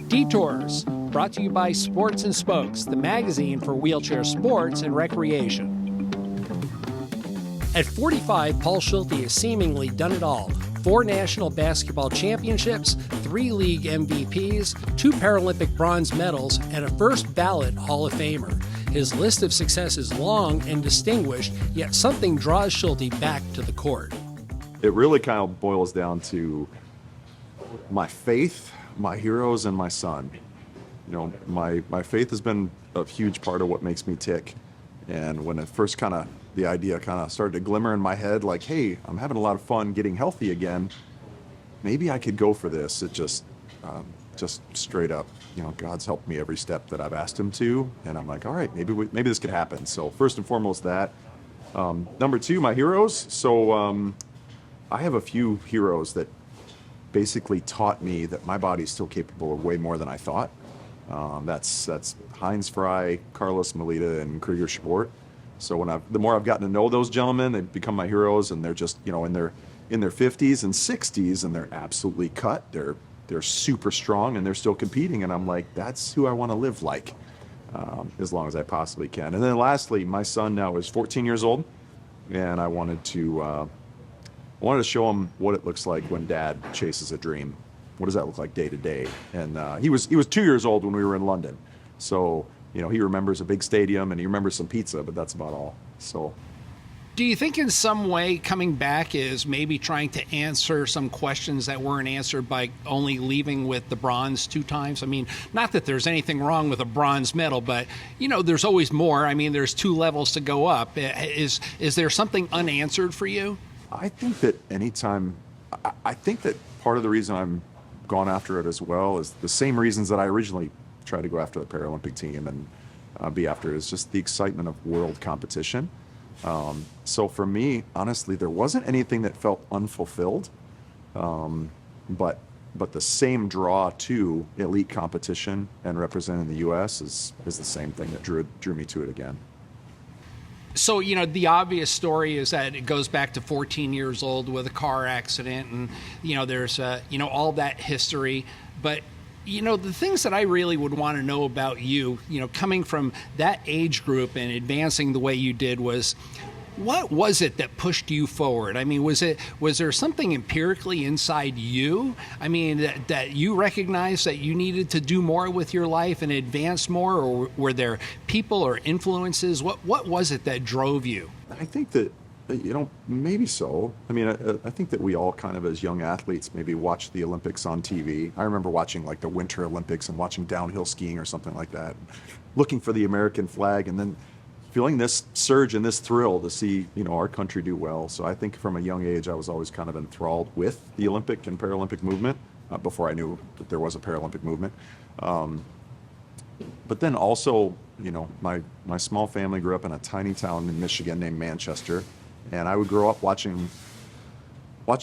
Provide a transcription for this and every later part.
Detours, brought to you by Sports and Spokes, the magazine for wheelchair sports and recreation. At 45, Paul Schulte has seemingly done it all. 4 national basketball championships, 3 league MVPs, 2 Paralympic bronze medals, and a first ballot Hall of Famer. His list of success is long and distinguished, yet something draws Schulte back to the court. It really kind of boils down to my faith, my heroes, and my son. You know, my faith has been a huge part of what makes me tick. And when it first the idea started to glimmer in my head, like, hey, I'm having a lot of fun getting healthy again. Maybe I could go for this. It just straight up, you know, God's helped me every step that I've asked him to. And I'm like, all right, maybe this could happen. So first and foremost that. Number 2, my heroes. So I have a few heroes that basically taught me that my body's still capable of way more than I thought. That's Heinz, Frei, Moleda, and Krige, Schabor. So the more I've gotten to know those gentlemen, they've become my heroes, and they're just, you know, in their 50s and 60s, and they're absolutely cut. They're super strong, and they're still competing, and I'm like, that's who I want to live like, as long as I possibly can. And then lastly, my son now is 14 years old, and I wanted to show him what it looks like when Dad chases a dream. What does that look like day to day? And he was 2 years old when we were in London, so you know, he remembers a big stadium and he remembers some pizza, but that's about all. So, do you think in some way coming back is maybe trying to answer some questions that weren't answered by only leaving with the bronze 2 times? I mean, not that there's anything wrong with a bronze medal, but, you know, there's always more. I mean, there's 2 levels to go up. Is there something unanswered for you? I think that I think that part of the reason I'm gone after it as well is the same reasons that I originally tried to go after the Paralympic team and be after it, is just the excitement of world competition. So for me, honestly, there wasn't anything that felt unfulfilled, but the same draw to elite competition and representing the US is the same thing that drew me to it again. So, you know, the obvious story is that it goes back to 14 years old with a car accident, and, you know, there's, you know, all that history. But, you know, the things that I really would want to know about you, you know, coming from that age group and advancing the way you did, was what was it that pushed you forward? I mean, was there something empirically inside you? I mean, that you recognized that you needed to do more with your life and advance more, or were there people or influences? What was it that drove you? I think that, you know, maybe so. I mean, I think that we all kind of, as young athletes, maybe watch the Olympics on TV. I remember watching like the Winter Olympics and watching downhill skiing or something like that, looking for the American flag, and then feeling this surge and this thrill to see, you know, our country do well. So I think from a young age, I was always kind of enthralled with the Olympic and Paralympic movement before I knew that there was a Paralympic movement. But then also, you know, my small family grew up in a tiny town in Michigan named Manchester. And I would grow up watching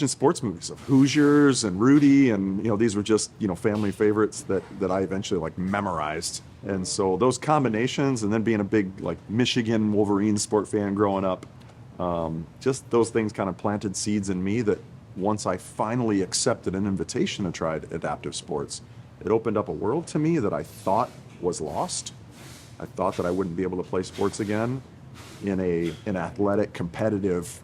sports movies of Hoosiers and Rudy, and, you know, these were just, you know, family favorites that I eventually like memorized. And so those combinations, and then being a big like Michigan Wolverines sport fan growing up, just those things kind of planted seeds in me that once I finally accepted an invitation to try adaptive sports, it opened up a world to me that I thought was lost. I thought that I wouldn't be able to play sports again in an athletic, competitive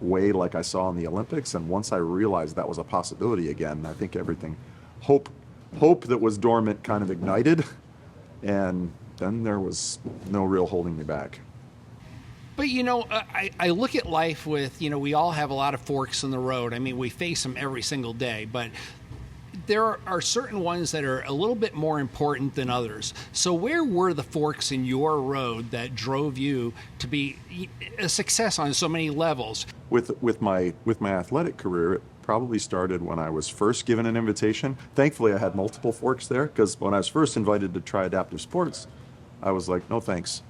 way like I saw in the Olympics. And once I realized that was a possibility again, I think everything, hope that was dormant kind of ignited, and then there was no real holding me back. But, you know, I look at life with, you know, we all have a lot of forks in the road. I mean, we face them every single day, but there are certain ones that are a little bit more important than others. So where were the forks in your road that drove you to be a success on so many levels? With my athletic career, it probably started when I was first given an invitation. Thankfully, I had multiple forks there, because when I was first invited to try adaptive sports, I was like, no thanks.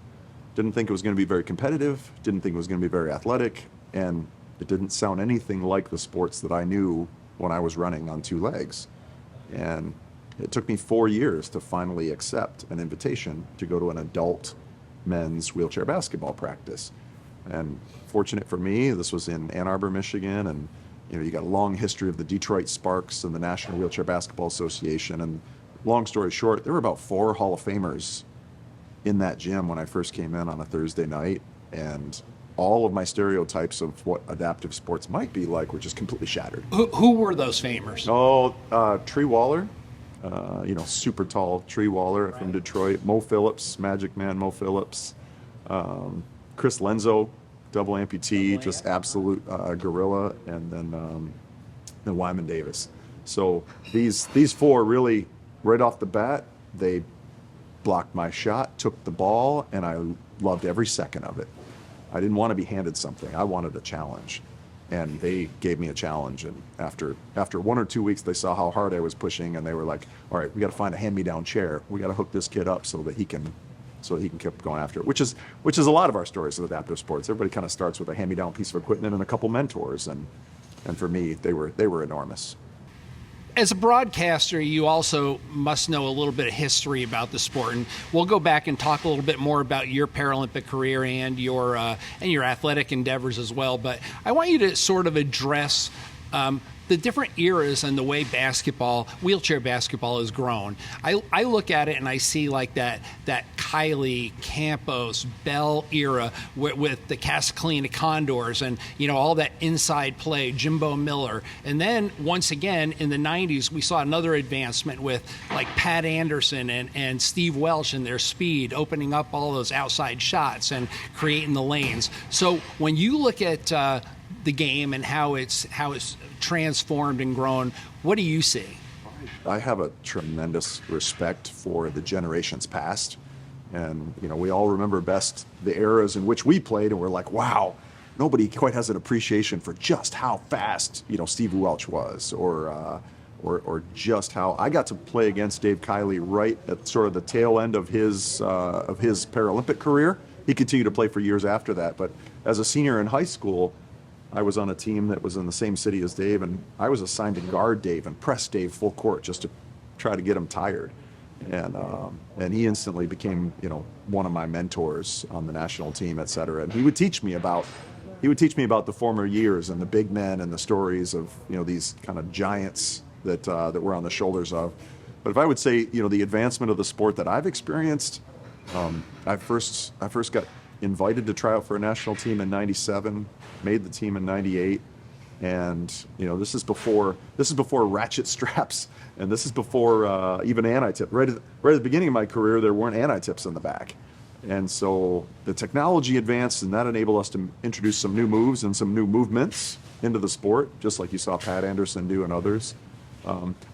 Didn't think it was going to be very competitive, didn't think it was going to be very athletic, and it didn't sound anything like the sports that I knew when I was running on 2 legs. And it took me 4 years to finally accept an invitation to go to an adult men's wheelchair basketball practice. And fortunate for me, this was in Ann Arbor, Michigan, and you know, you got a long history of the Detroit Sparks and the National Wheelchair Basketball Association, and long story short, there were about 4 Hall of Famers in that gym when I first came in on a Thursday night, and all of my stereotypes of what adaptive sports might be like were just completely shattered. Who were those famers? Tree Waller, super tall Tree Waller from Detroit. Mo Phillips, Magic Man Mo Phillips. Chris Lenzo, double amputee, just absolute gorilla. And then Wyman Davis. So these 4 really, right off the bat, they blocked my shot, took the ball, and I loved every second of it. I didn't want to be handed something. I wanted a challenge. And they gave me a challenge. And after 1 or 2 weeks, they saw how hard I was pushing, and they were like, all right, we got to find a hand-me-down chair. We got to hook this kid up so that he can keep going after it, which is a lot of our stories of adaptive sports. Everybody kind of starts with a hand-me-down piece of equipment and a couple mentors. And for me, they were enormous. As a broadcaster, you also must know a little bit of history about the sport, and we'll go back and talk a little bit more about your Paralympic career and your athletic endeavors as well. But I want you to sort of address the different eras and the way wheelchair basketball has grown. I look at it and I see like that Kylie, Campos, Bell era with the Cascalina Condors and, all that inside play, Jimbo Miller. And then once again in the 90s, we saw another advancement with like Pat Anderson and Steve Welsh and their speed, opening up all those outside shots and creating the lanes. So when you look at the game and how it's transformed and grown, what do you see? I have a tremendous respect for the generations past, and we all remember best the eras in which we played, and we're like, wow, nobody quite has an appreciation for just how fast Steve Welch was, or just how I got to play against Dave Kiley right at sort of the tail end of his Paralympic career. He continued to play for years after that, but as a senior in high school, I was on a team that was in the same city as Dave, and I was assigned to guard Dave and press Dave full court just to try to get him tired. And he instantly became, one of my mentors on the national team, et cetera. And he would teach me about the former years and the big men and the stories of, these kind of giants that we're on the shoulders of. But if I would say, the advancement of the sport that I've experienced, I first got invited to try out for a national team in '97, made the team in '98, and this is before ratchet straps, and this is before even anti-tip. Right at the beginning of my career, there weren't anti-tips in the back, and so the technology advanced, and that enabled us to introduce some new moves and some new movements into the sport, just like you saw Pat Anderson do and others.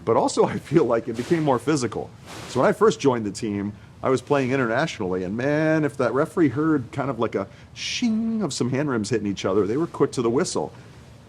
But also, I feel like it became more physical. So when I first joined the team, I was playing internationally, and man, if that referee heard kind of like a shing of some hand rims hitting each other, they were quick to the whistle.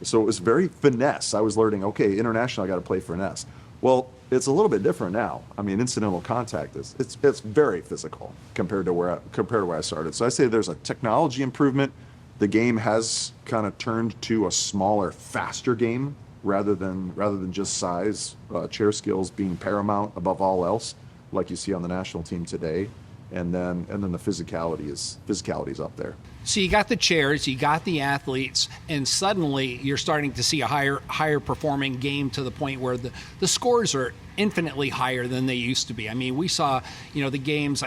So it was very finesse. I was learning, okay, international, I got to play finesse. Well, it's a little bit different now. I mean, incidental contact it's very physical compared to where I started. So I say there's a technology improvement. The game has kind of turned to a smaller, faster game rather than just size, chair skills being paramount above all else, like you see on the national team today, and then the physicality is up there. So you got the chairs, you got the athletes, and suddenly you're starting to see a higher performing game to the point where the scores are infinitely higher than they used to be. I mean, we saw, the games,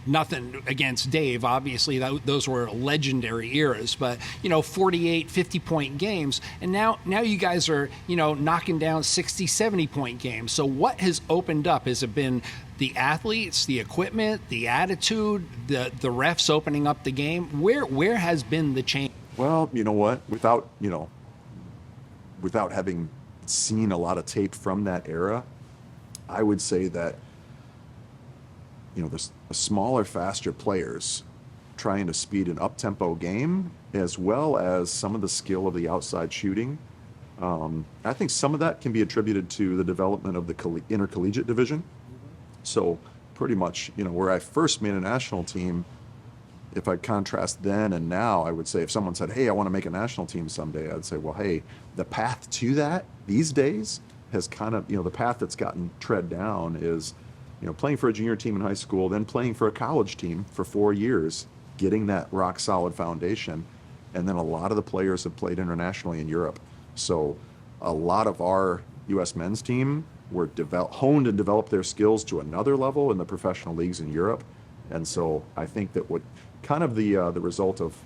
nothing against Dave, obviously those were legendary eras, but 48, 50-point games, and now you guys are knocking down 60, 70-point games. So what has opened up? Has it been the athletes, the equipment, the attitude, the refs opening up the game? Where has been the change? Well, you know what? Without having seen a lot of tape from that era, I would say that there's smaller, faster players trying to speed an up-tempo game, as well as some of the skill of the outside shooting. I think some of that can be attributed to the development of the intercollegiate division. So pretty much, where I first made a national team, if I contrast then and now, I would say if someone said, hey, I want to make a national team someday, I'd say, well, hey, the path to that these days has kind of, the path that's gotten tread down is, playing for a junior team in high school, then playing for a college team for 4 years, getting that rock solid foundation. And then a lot of the players have played internationally in Europe. So a lot of our U.S. men's team were honed and developed their skills to another level in the professional leagues in Europe. And so I think that what kind of the result of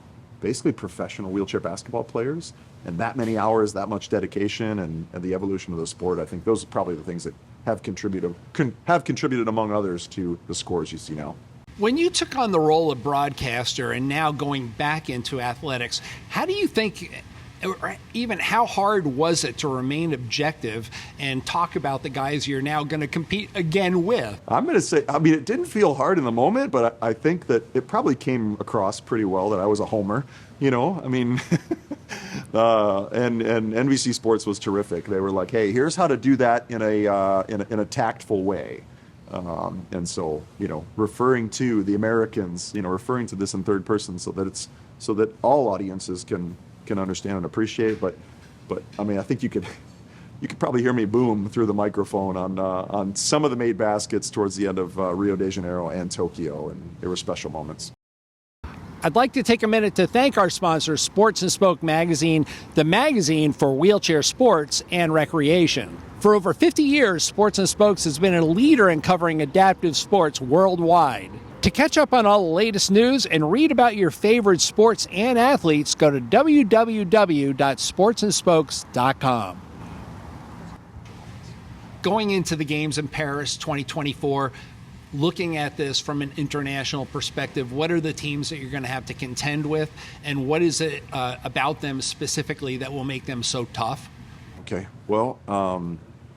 basically professional wheelchair basketball players and that many hours, that much dedication, and the evolution of the sport, I think those are probably the things that have contributed among others to the scores you see now. When you took on the role of broadcaster and now going back into athletics, how do you think, or even how hard was it to remain objective and talk about the guys you're now going to compete again with? I'm going to say, I mean, it didn't feel hard in the moment, but I think that it probably came across pretty well that I was a homer, I mean, and NBC Sports was terrific. They were like, hey, here's how to do that in a tactful way. And so, referring to the Americans, referring to this in third person so that all audiences can understand and appreciate. But I mean, I think you could probably hear me boom through the microphone on some of the made baskets towards the end of Rio de Janeiro and Tokyo, and they were special moments. I'd like to take a minute to thank our sponsor, Sports and Spoke Magazine, the magazine for wheelchair sports and recreation. For over 50 years, Sports and Spokes has been a leader in covering adaptive sports worldwide. To catch up on all the latest news and read about your favorite sports and athletes, go to www.sportsandspokes.com. Going into the games in Paris 2024, looking at this from an international perspective, what are the teams that you're going to have to contend with, and what is it about them specifically that will make them so tough? Okay, well,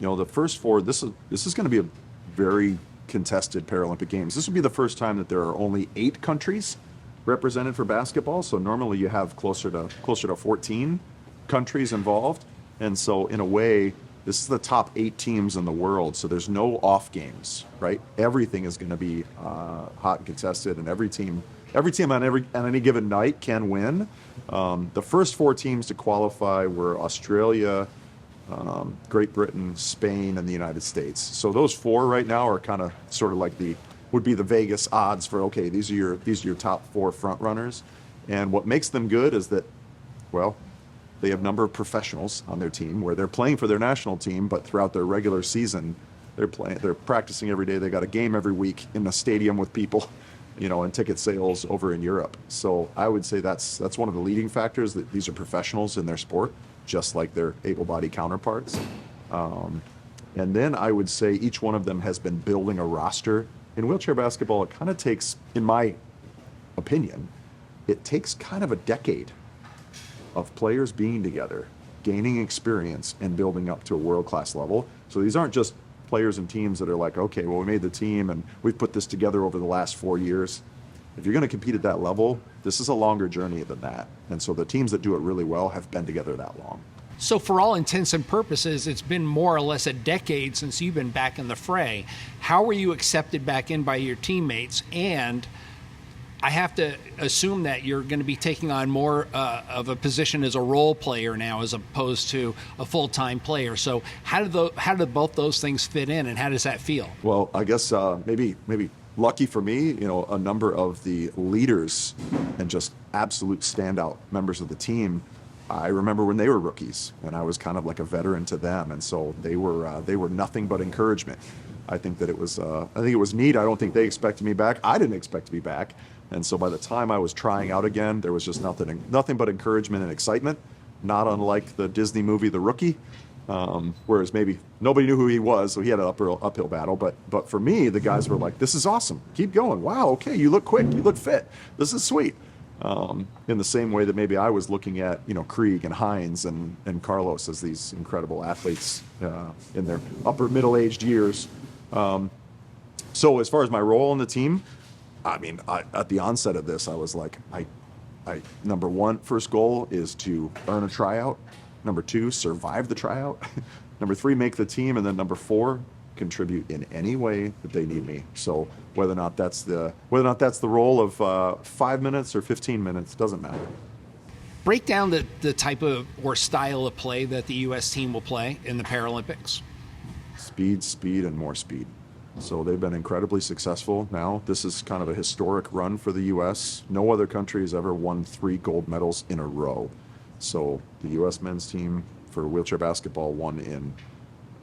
the first four, this is going to be a very contested Paralympic Games. This will be the first time that there are only 8 countries represented for basketball. So normally you have closer to 14 countries involved, and so in a way, this is the top 8 teams in the world, so there's no off games, right? Everything is going to be hot and contested, and every team on any given night can win. The first 4 teams to qualify were Australia, Great Britain, Spain, and the United States. So those 4 right now are kind of sort of like would be the Vegas odds for, okay, these are your top 4 front runners. And what makes them good is that, well, they have a number of professionals on their team where they're playing for their national team, but throughout their regular season, they're practicing every day. They got a game every week in a stadium with people, and ticket sales over in Europe. So I would say that's one of the leading factors, that these are professionals in their sport, just like their able-bodied counterparts. And then I would say each one of them has been building a roster. In wheelchair basketball, it kind of takes, in my opinion, it takes kind of a decade of players being together, gaining experience, and building up to a world-class level. So these aren't just players and teams that are like, okay, well, we made the team and we've put this together over the last 4 years. If you're going to compete at that level, this is a longer journey than that. And so the teams that do it really well have been together that long. So for all intents and purposes, it's been more or less a decade since you've been back in the fray. How were you accepted back in by your teammates? And I have to assume that you're going to be taking on more of a position as a role player now as opposed to a full-time player. So how do both those things fit in, and how does that feel? Well, I guess maybe lucky for me, a number of the leaders and just absolute standout members of the team, I remember when they were rookies, and I was kind of like a veteran to them, and so they were nothing but encouragement. I think it was neat. I don't think they expected me back. I didn't expect to be back. And so by the time I was trying out again, there was just nothing but encouragement and excitement, not unlike the Disney movie The Rookie, whereas maybe nobody knew who he was, so he had an uphill battle. But for me, the guys were like, this is awesome. Keep going. Wow, okay, you look quick. You look fit. This is sweet. In the same way that maybe I was looking at, Krige and Heinz and Carlos as these incredible athletes in their upper middle-aged years. So as far as my role on the team, I mean, at the onset of this, I was like, number 1, first goal is to earn a tryout. Number 2, survive the tryout. Number 3, make the team. And then number 4, contribute in any way that they need me. So whether or not that's the role of 5 minutes or 15 minutes, doesn't matter. Break down the type of or style of play that the U.S. team will play in the Paralympics. Speed, and more speed. So they've been incredibly successful now. This is kind of a historic run for the U.S. No other country has ever won 3 gold medals in a row. So the U.S. men's team for wheelchair basketball won in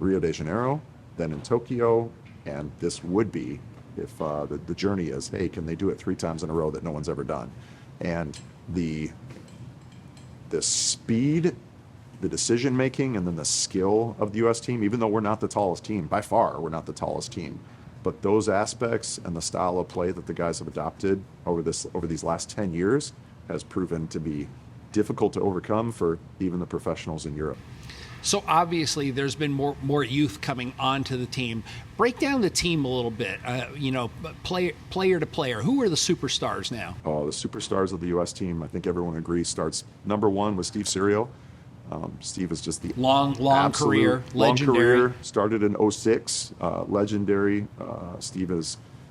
Rio de Janeiro, then in Tokyo, and this would be if the journey is, hey, can they do it 3 times in a row that no one's ever done? And the speed, the decision making, and then the skill of the U.S. team, even though we're not the tallest team, by far we're not the tallest team, but those aspects and the style of play that the guys have adopted over these last 10 years has proven to be difficult to overcome for even the professionals in Europe. So obviously there's been more youth coming onto the team. Break down the team a little bit, player to player. Who are the superstars now? Oh, the superstars of the U.S. team, I think everyone agrees, starts number 1 with Steve Serio. Steve is just the long career, legendary. Started in 06, legendary. Steve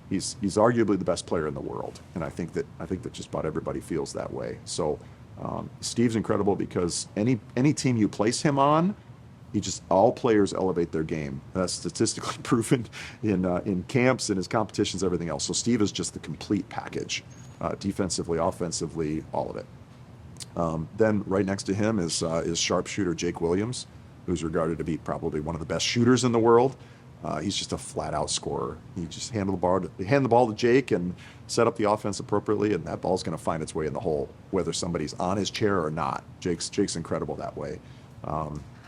he's arguably the best player in the world, and I think that just about everybody feels that way. So Steve's incredible because any team you place him on, all players elevate their game. That's statistically proven in camps and his competitions, everything else. So Steve is just the complete package, defensively, offensively, all of it. Then right next to him is sharpshooter Jake Williams, who's regarded to be probably one of the best shooters in the world. He's just a flat-out scorer. He just hand the ball to Jake and set up the offense appropriately, and that ball's going to find its way in the hole, whether somebody's on his chair or not. Jake's incredible that way.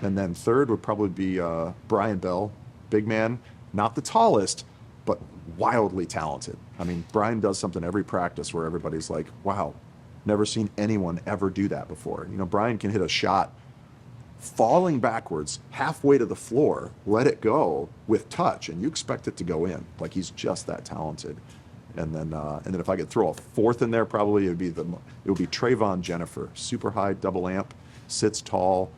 And then third would probably be Brian Bell, big man, not the tallest, but wildly talented. I mean, Brian does something every practice where everybody's like, wow, never seen anyone ever do that before. Brian can hit a shot falling backwards halfway to the floor, let it go with touch, and you expect it to go in. Like, he's just that talented. And then if I could throw a fourth in there, probably it would be Trayvon Jennifer, super high double amp, sits tall,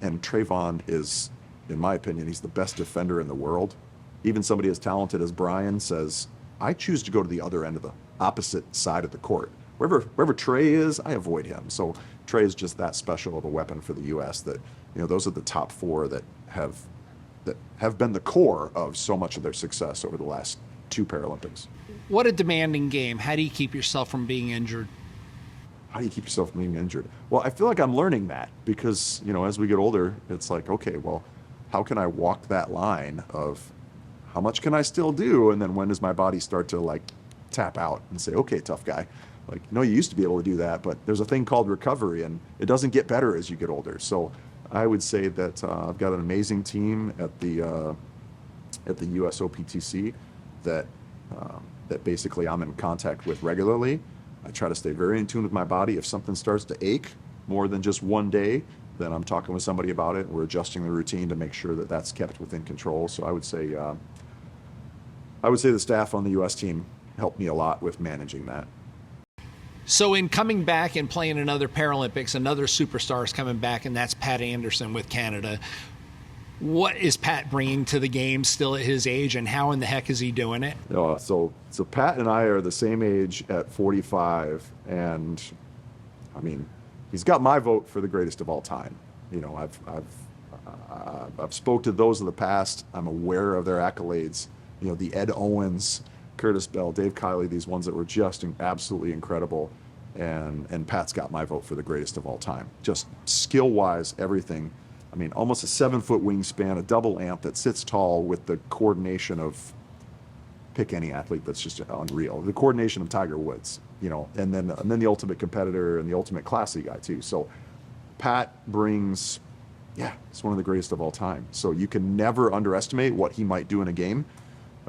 and Trayvon is, in my opinion, he's the best defender in the world. Even somebody as talented as Brian says, I choose to go to the other end of the opposite side of the court. Wherever Trey is, I avoid him. So Trey is just that special of a weapon for the U.S. that, those are the top 4 that have been the core of so much of their success over the last 2 Paralympics. What a demanding game. How do you keep yourself from being injured? How do you keep yourself from being injured? Well, I feel like I'm learning that because, as we get older, it's like, okay, well, how can I walk that line of how much can I still do? And then when does my body start to tap out and say, okay, tough guy. You used to be able to do that, but there's a thing called recovery, and it doesn't get better as you get older. So I would say that I've got an amazing team at the US OPTC that basically I'm in contact with regularly. I try to stay very in tune with my body. If something starts to ache more than just one day, then I'm talking with somebody about it. We're adjusting the routine to make sure that that's kept within control. So I would say the staff on the U.S. team helped me a lot with managing that. So in coming back and playing another Paralympics, another superstar is coming back, and that's Pat Anderson with Canada. What is Pat bringing to the game still at his age, and how in the heck is he doing it? So Pat and I are the same age at 45, and I mean, he's got my vote for the greatest of all time. I've spoke to those of the past. I'm aware of their accolades. The Ed Owens, Curtis Bell, Dave Kiley, these ones that were just absolutely incredible. And Pat's got my vote for the greatest of all time. Just skill-wise, everything. I mean, almost a 7-foot wingspan, a double amp that sits tall with the coordination of, pick any athlete that's just unreal. The coordination of Tiger Woods, and then the ultimate competitor and the ultimate classy guy too. So Pat brings, it's one of the greatest of all time. So you can never underestimate what he might do in a game,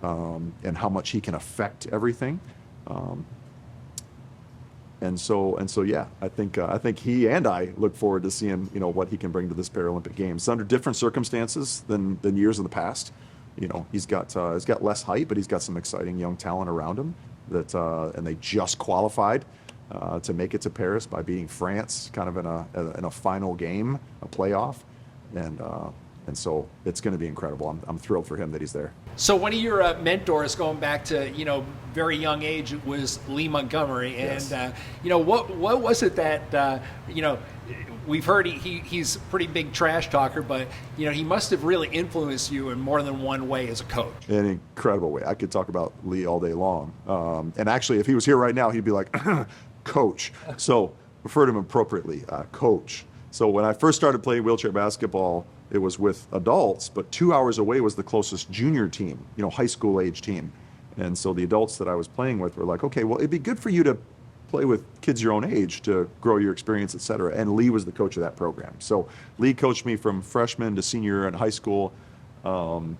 and how much he can affect everything. And so, I think he and I look forward to seeing, what he can bring to this Paralympic Games. It's under different circumstances than years in the past. He's got less height, but he's got some exciting young talent around him and they just qualified to make it to Paris by beating France, kind of in a final game, a playoff, and so it's going to be incredible. I'm thrilled for him that he's there. So one of your mentors, going back to very young age, was Lee Montgomery, and yes. What was it that we've heard he's a pretty big trash talker, but he must have really influenced you in more than one way as a coach. In an incredible way. I could talk about Lee all day long, and actually, if he was here right now, he'd be like, "Coach." So refer to him appropriately, Coach. So when I first started playing wheelchair basketball, it was with adults, but 2 hours away was the closest junior team, high school age team. And so the adults that I was playing with were like, okay, well, it'd be good for you to play with kids your own age to grow your experience, et cetera. And Lee was the coach of that program. So Lee coached me from freshman to senior year in high school. You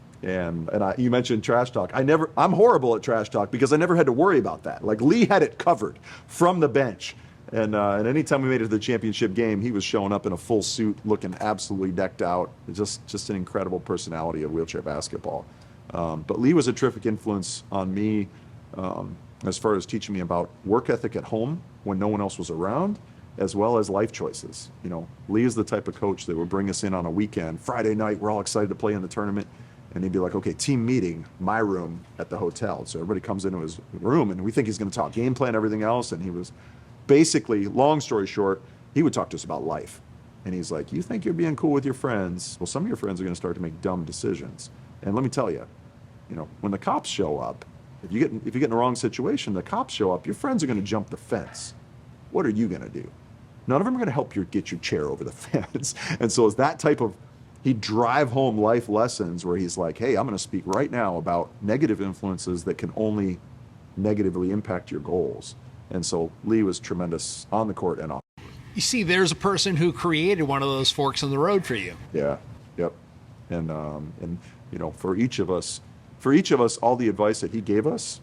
mentioned trash talk. I'm horrible at trash talk because I never had to worry about that. Like Lee had it covered from the bench. And anytime we made it to the championship game, he was showing up in a full suit, looking absolutely decked out. Just an incredible personality of wheelchair basketball. But Lee was a terrific influence on me as far as teaching me about work ethic at home when no one else was around, as well as life choices. Lee is the type of coach that would bring us in on a weekend, Friday night, we're all excited to play in the tournament, and he'd be like, okay, team meeting, my room at the hotel. So everybody comes into his room, and we think he's going to talk game plan, everything else, and he was basically, long story short, he would talk to us about life. And he's like, you think you're being cool with your friends? Well, some of your friends are going to start to make dumb decisions. And let me tell you, when the cops show up, if you get in the wrong situation, the cops show up, your friends are going to jump the fence. What are you going to do? None of them are going to help you get your chair over the fence. And so it's that type of, he'd drive home life lessons where he's like, hey, I'm going to speak right now about negative influences that can only negatively impact your goals. And so Lee was tremendous on the court and off. You see, there's a person who created one of those forks in the road for you. Yeah, yep. And for each of us, all the advice that he gave us,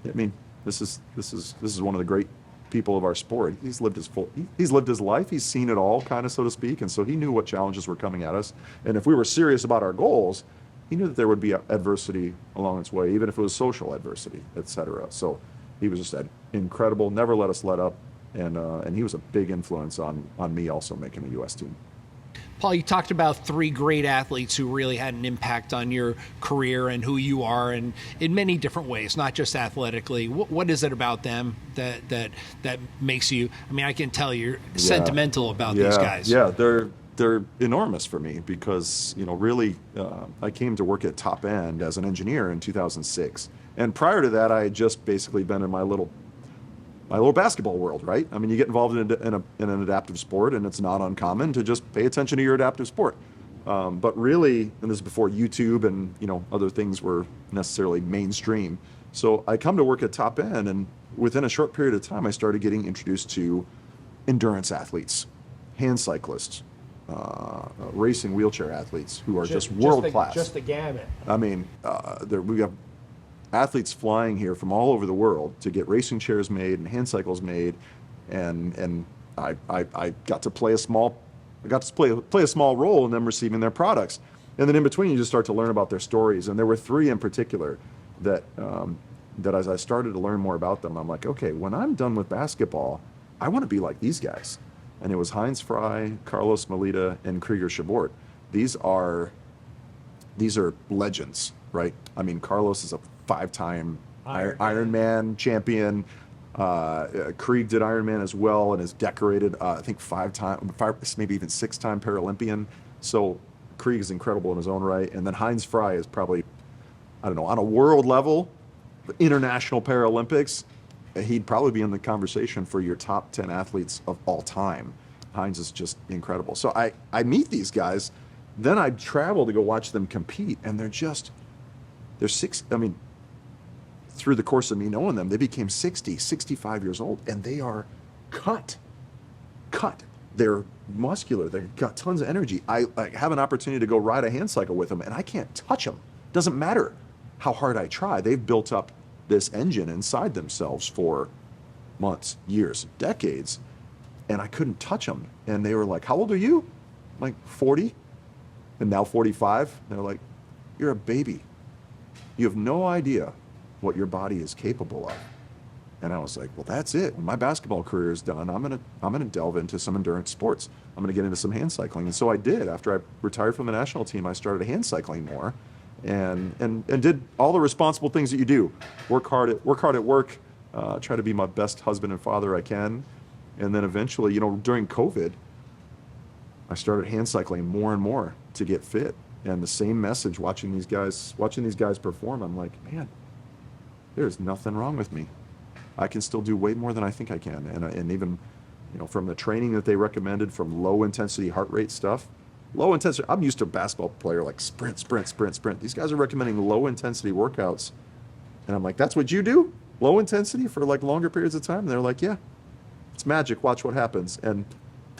I mean, this is one of the great people of our sport. He's lived his life. He's seen it all, kind of, so to speak. And so he knew what challenges were coming at us. And if we were serious about our goals, he knew that there would be adversity along its way, even if it was social adversity, et cetera. So he was just incredible, never let us let up. And he was a big influence on me also making the U.S. team. Paul, you talked about three great athletes who really had an impact on your career and who you are, and in many different ways, not just athletically. What is it about them that makes you? I mean, I can tell you're sentimental about these guys. Yeah, they're enormous for me because really, I came to work at Top End as an engineer in 2006, and prior to that, I had just basically been in my little basketball world, right? I mean, you get involved in an adaptive sport, and it's not uncommon to just pay attention to your adaptive sport. But really, and this is before YouTube and other things were necessarily mainstream. So I come to work at Top End, and within a short period of time, I started getting introduced to endurance athletes, hand cyclists, racing wheelchair athletes who are just world class. Just the gamut. I mean, we have athletes flying here from all over the world to get racing chairs made and hand cycles made, and I got to play a small role in them receiving their products, and then in between you just start to learn about their stories. And there were three in particular that as I started to learn more about them, I'm like, okay, when I'm done with basketball, I want to be like these guys. And it was Heinz, Frei, Carlos, Moleda, and Krige, Schabor. These are legends, right? I mean, Carlos is a 5-time Ironman champion. Krige did Ironman as well and is decorated, I think 5-time, maybe even 6-time Paralympian. So Krige is incredible in his own right. And then Heinz Frei is probably, I don't know, on a world level, international Paralympics, he'd probably be in the conversation for your top 10 athletes of all time. Heinz is just incredible. So I meet these guys, then I travel to go watch them compete, and through the course of me knowing them, they became 60, 65 years old, and they are cut. They're muscular. They've got tons of energy. I have an opportunity to go ride a hand cycle with them, and I can't touch them. Doesn't matter how hard I try. They've built up this engine inside themselves for months, years, decades, and I couldn't touch them. And they were like, how old are you? I'm like, 40, and now 45. They're like, you're a baby. You have no idea what your body is capable of. And I was like, well, that's it. When my basketball career is done, I'm gonna delve into some endurance sports. I'm gonna get into some hand cycling. And so I did. After I retired from the national team, I started hand cycling more, and did all the responsible things that you do. Work hard at work, try to be my best husband and father I can. And then eventually, during COVID, I started hand cycling more and more to get fit. And the same message, watching these guys perform, I'm like, man, there's nothing wrong with me. I can still do way more than I think I can. And even, from the training that they recommended, from low intensity heart rate stuff, Low intensity. I'm used to a basketball player like sprint, sprint, sprint, sprint. These guys are recommending low intensity workouts. And I'm like, that's what you do? Low intensity for like longer periods of time? And they're like, yeah, it's magic. Watch what happens. And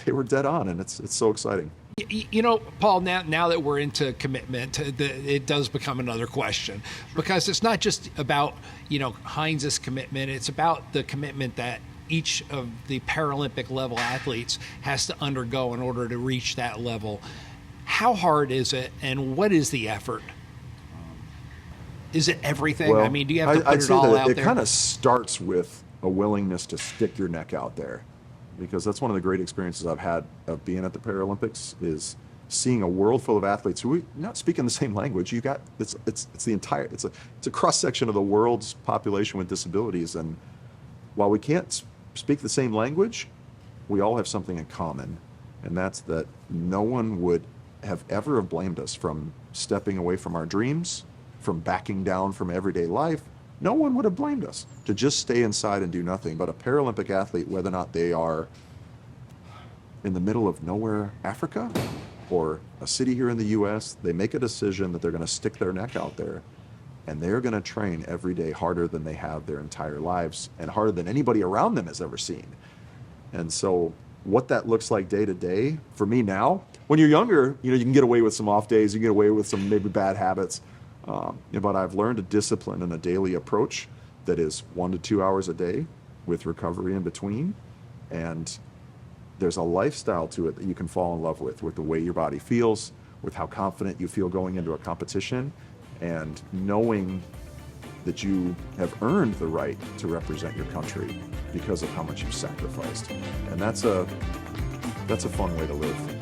they were dead on, and it's so exciting. You know, Paul, now that we're into commitment, it does become another question, because it's not just about, Heinz's commitment. It's about the commitment that each of the Paralympic level athletes has to undergo in order to reach that level. How hard is it, and what is the effort? Is it everything? Well, I mean, do you have to put I'd it say all that out it there? kind of starts with a willingness to stick your neck out there, because that's one of the great experiences I've had of being at the Paralympics, is seeing a world full of athletes who are not speaking the same language. You got it's a cross section of the world's population with disabilities, and while we can't speak the same language, we all have something in common, and that's that no one would have ever have blamed us from stepping away from our dreams, from backing down from everyday life. No one would have blamed us to just stay inside and do nothing. But a Paralympic athlete, whether or not they are in the middle of nowhere, Africa, or a city here in the US, they make a decision that they're going to stick their neck out there, and they're going to train every day harder than they have their entire lives, and harder than anybody around them has ever seen. And so what that looks like day to day, for me now, when you're younger, you can get away with some off days, you can get away with some maybe bad habits. But I've learned a discipline and a daily approach that is 1 to 2 hours a day with recovery in between. And there's a lifestyle to it that you can fall in love with the way your body feels, with how confident you feel going into a competition, and knowing that you have earned the right to represent your country because of how much you've sacrificed. And that's a fun way to live.